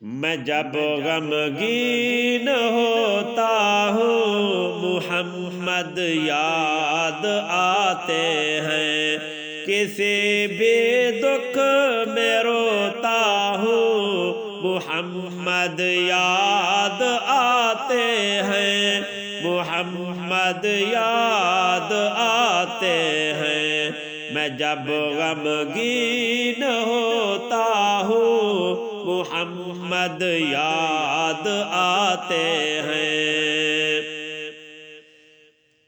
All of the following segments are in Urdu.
میں جب غمگین ہوتا ہوں محمد یاد آتے ہیں، کسی بھی دکھ میں روتا ہوں محمد یاد آتے ہیں، محمد یاد آتے ہیں۔ میں جب غمگین ہوتا ہوں محمد یاد آتے ہیں۔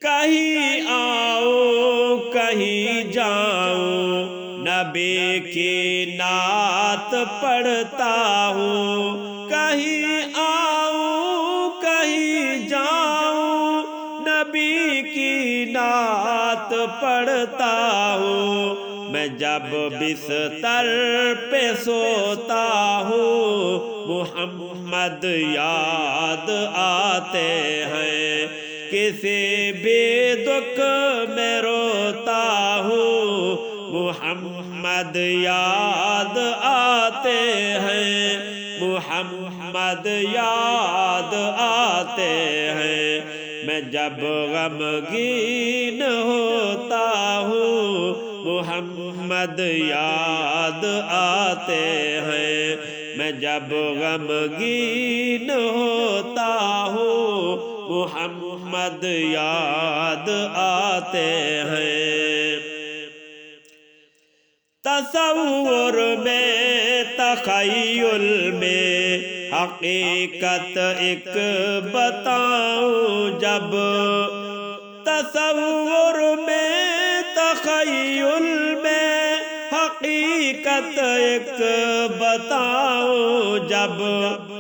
کہیں آؤں کہیں جاؤں نبی کی نعت پڑھتا ہوں، کہیں آؤں کہیں جاؤں نبی کی نعت پڑھتا ہوں۔ میں جب بستر پہ سوتا ہوں محمد یاد آتے ہیں، کسی بھی دکھ میں روتا ہوں محمد یاد آتے ہیں، محمد یاد آتے ہیں۔ میں جب غمگین ہوتا ہوں محمد یاد آتے ہیں، میں جب غمگین ہوتا ہوں محمد یاد آتے ہیں۔ تصور میں تخیل میں حقیقت ایک بتاؤں جب، تصور میں تخیل میں حقیقت ایک بتاؤں جب،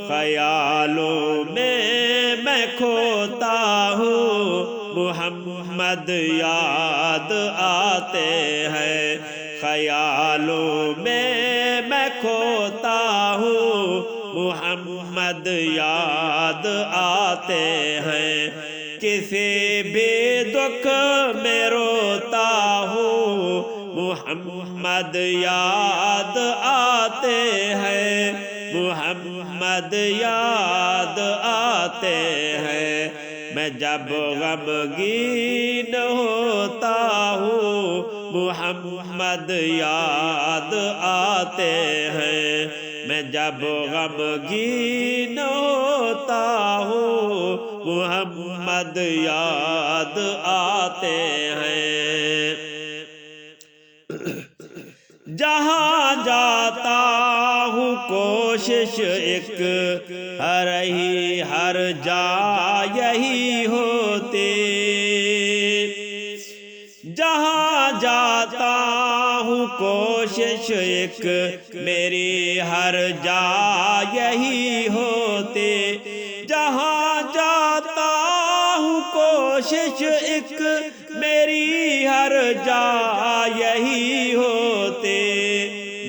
خیالوں میں کھوتا ہوں محمد یاد آتے ہیں، خیالوں میں کھوتا ہوں محمد یاد آتے ہیں، کسی بھی دکھ میں روتا ہوں محمد یاد آتے ہیں، محمد یاد آتے ہیں۔ میں جب غمگین ہوتا ہوں محمد یاد آتے ہیں، میں جب غمگین ہوتا ہوں محمد یاد آتے ہیں۔ جہاں جاتا ہوں کوشش ایک ہر جا یہی ہوتی، جہاں جاتا ہوں کوشش ایک میری ہر جا یہی ہوتی، جہاں جاتا ہوں کوشش ایک میری ہر جا یہی ہوتی،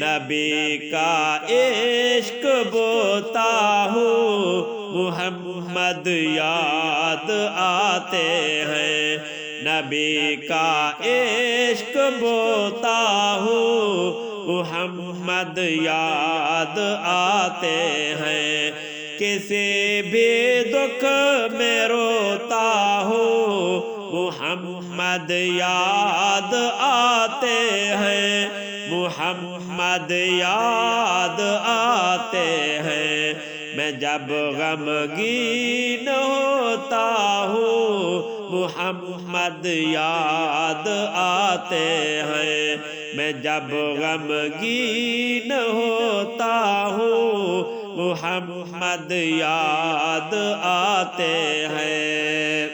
نبی کا عشق بوتا ہوں محمد یاد آتے ہیں، نبی کا عشق بوتا ہوں محمد یاد آتے ہیں، کسی بھی دکھ میں روتا ہوں محمد یاد آتے ہیں، محمد یاد آتے ہیں۔ میں جب غمگین ہوتا ہوں محمد یاد آتے ہیں، میں جب غمگین ہوتا ہوں محمد یاد آتے ہیں۔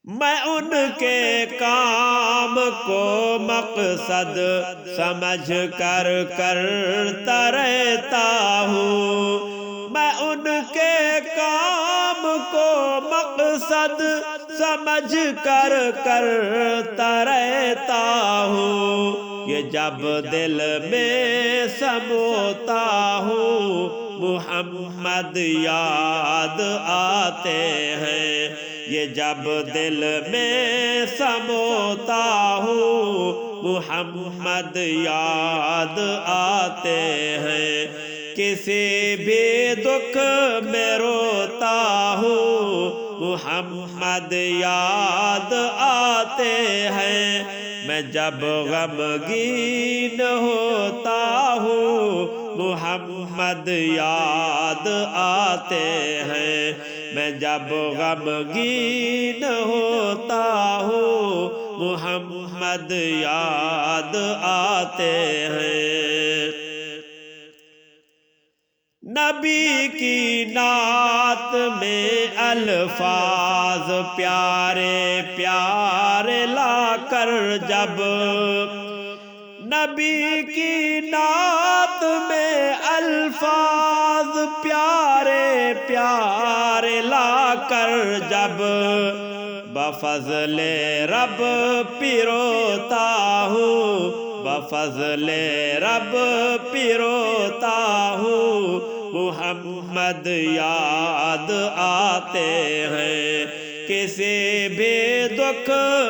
میں ان کے کام کو مقصد سمجھ کر کرتا رہتا ہوں، میں ان کے کام کو مقصد سمجھ کر کرتا رہتا ہوں، یہ جب دل میں سموتا ہوں محمد یاد آتے ہیں، یہ جب دل میں سموتا ہوں محمد یاد آتے ہیں، کسی بھی دکھ میں روتا ہوں محمد یاد آتے ہیں، میں جب غمگین ہوتا ہوں محمد یاد آتے ہیں، میں جب غمگین ہوتا ہوں محمد یاد آتے ہیں۔ نبی کی نعت میں الفاظ پیارے پیارے لا کر جب، نبی کی نعت میں الفاظ پیارے پیارے لا کر جب، بفضل رب پیروتا ہوں، بفضل رب پیروتا ہوں محمد یاد آتے ہیں، کسی بھی دکھ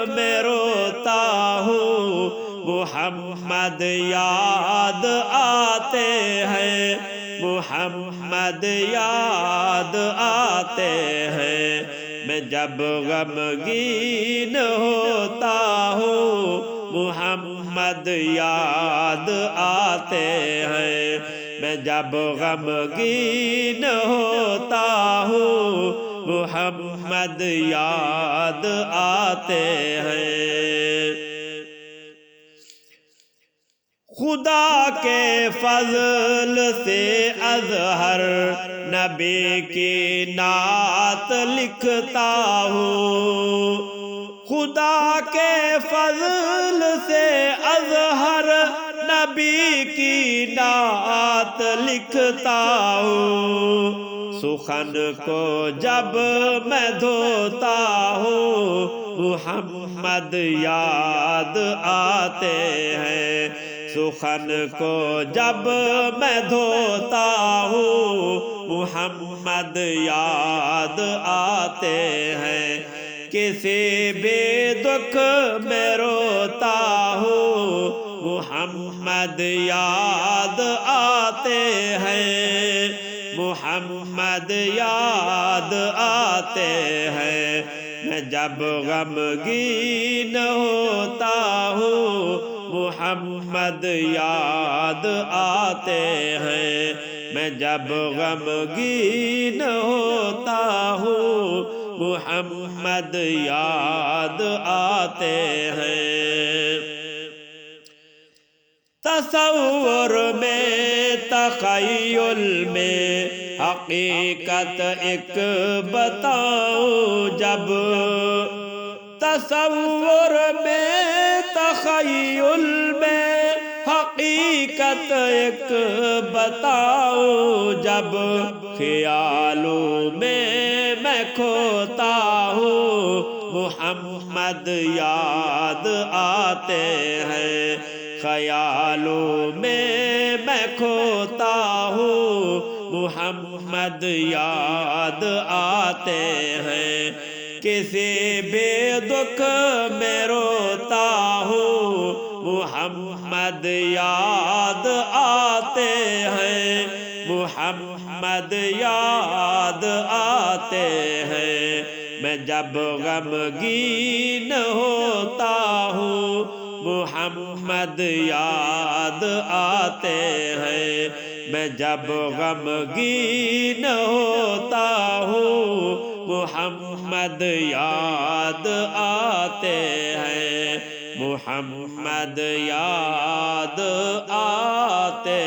میں روتا ہوں محمد یاد آتے ہیں، محمد یاد آتے ہیں، میں جب غمگین ہوتا ہوں محمد یاد آتے ہیں، میں جب غمگین ہوتا ہوں محمد یاد آتے ہیں۔ خدا کے فضل سے اظہر نبی کی نعت لکھتا ہوں، خدا کے فضل سے اظہر نبی کی نعت لکھتا ہوں، سخن کو جب میں دھوتا ہوں محمد یاد آتے ہیں، سخن کو جب میں دھوتا ہوں محمد یاد آتے ہیں، کسی بھی دکھ میں روتا ہوں محمد یاد آتے ہیں، محمد یاد آتے ہیں، میں جب غمگین ہوتا ہوں محمد یاد آتے ہیں، میں جب غمگین ہوتا ہوں محمد یاد آتے ہیں۔ تصور میں تخیل میں حقیقت ایک بتاؤں جب، تصور میں تخیل میں حقیقت ایک بتاؤں جب، خیالوں میں کھوتا ہوں محمد یاد آتے ہیں، خیالوں میں کھوتا ہوں محمد یاد آتے ہیں، کسی بھی دکھ میں روتا ہوں محمد یاد آتے ہیں، محمد یاد آتے ہیں، میں جب غمگین ہوتا ہوں محمد یاد آتے ہیں، میں جب غمگین ہوتا ہوں محمد یاد آتے ہیں، محمد یاد آتے